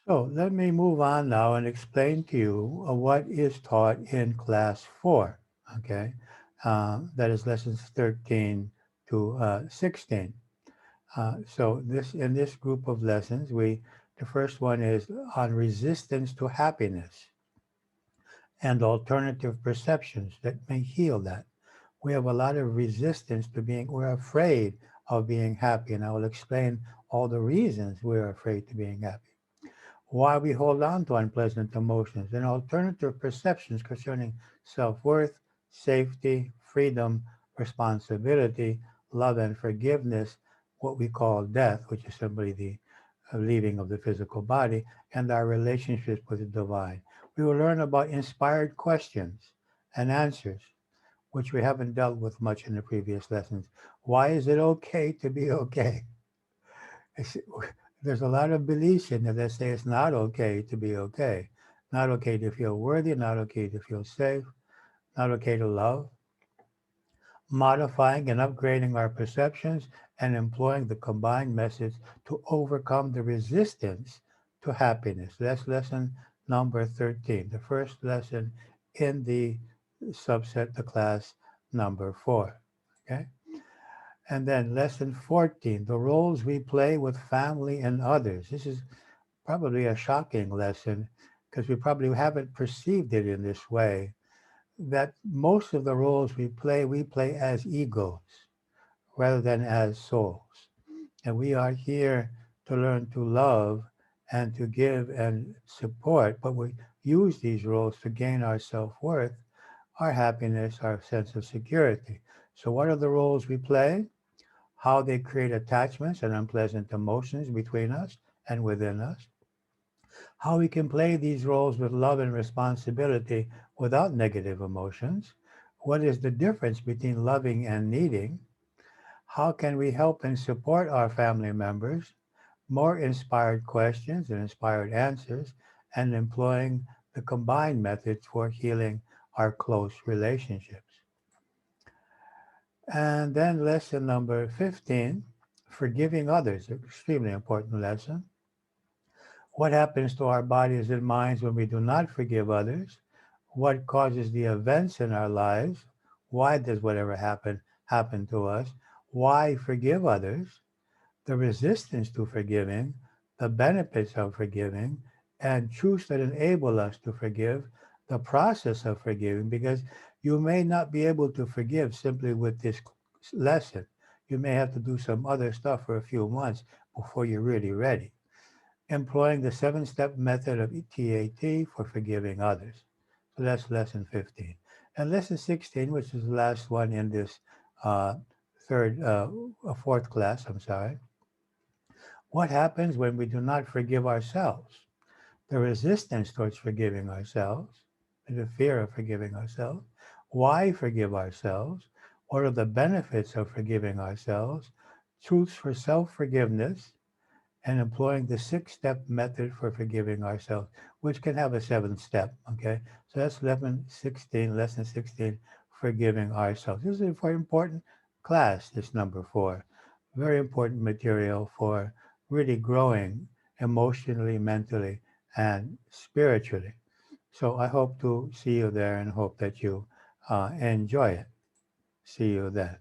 So let me move on now and explain to you what is taught in class 4, okay? That is lessons 13 to 16. So in this group of lessons, the first one is on resistance to happiness and alternative perceptions that may heal that. We have a lot of resistance to we're afraid of being happy, and I will explain all the reasons we're afraid to being happy, why we hold on to unpleasant emotions, and alternative perceptions concerning self-worth, safety, freedom, responsibility, love and forgiveness, what we call death, which is simply the leaving of the physical body, and our relationships with the divine. We will learn about inspired questions and answers, which we haven't dealt with much in the previous lessons. Why is it okay to be okay? It's, there's a lot of beliefs in there that say it's not okay to be okay. Not okay to feel worthy, not okay to feel safe, not okay to love. Modifying and upgrading our perceptions and employing the combined methods to overcome the resistance to happiness. That's lesson number 13, the first lesson in the subset, the class number 4. Okay? And then lesson 14, the roles we play with family and others. This is probably a shocking lesson because we probably haven't perceived it in this way, that most of the roles we play as egos rather than as souls. And we are here to learn to love and to give and support, but we use these roles to gain our self-worth, our happiness, our sense of security. So what are the roles we play? How they create attachments and unpleasant emotions between us and within us, how we can play these roles with love and responsibility without negative emotions, what is the difference between loving and needing, how can we help and support our family members, more inspired questions and inspired answers, and employing the combined methods for healing our close relationships. And then lesson number 15, forgiving others, extremely important lesson. What happens to our bodies and minds when we do not forgive others? What causes the events in our lives? Why does whatever happen to us? Why forgive others? The resistance to forgiving, the benefits of forgiving, and truths that enable us to forgive, the process of forgiving, because you may not be able to forgive simply with this lesson. You may have to do some other stuff for a few months before you're really ready. Employing the 7-step method of TAT for forgiving others. So that's lesson 15. And lesson 16, which is the last one in this uh, fourth class, I'm sorry. What happens when we do not forgive ourselves? The resistance towards forgiving ourselves, the fear of forgiving ourselves. Why forgive ourselves? What are the benefits of forgiving ourselves? Truths for self-forgiveness, and employing the 6-step method for forgiving ourselves, which can have a 7th step. Okay, so that's lesson 16, forgiving ourselves. This is a very important class, this number 4. Very important material for really growing emotionally, mentally, and spiritually. So I hope to see you there and hope that you enjoy it. See you then.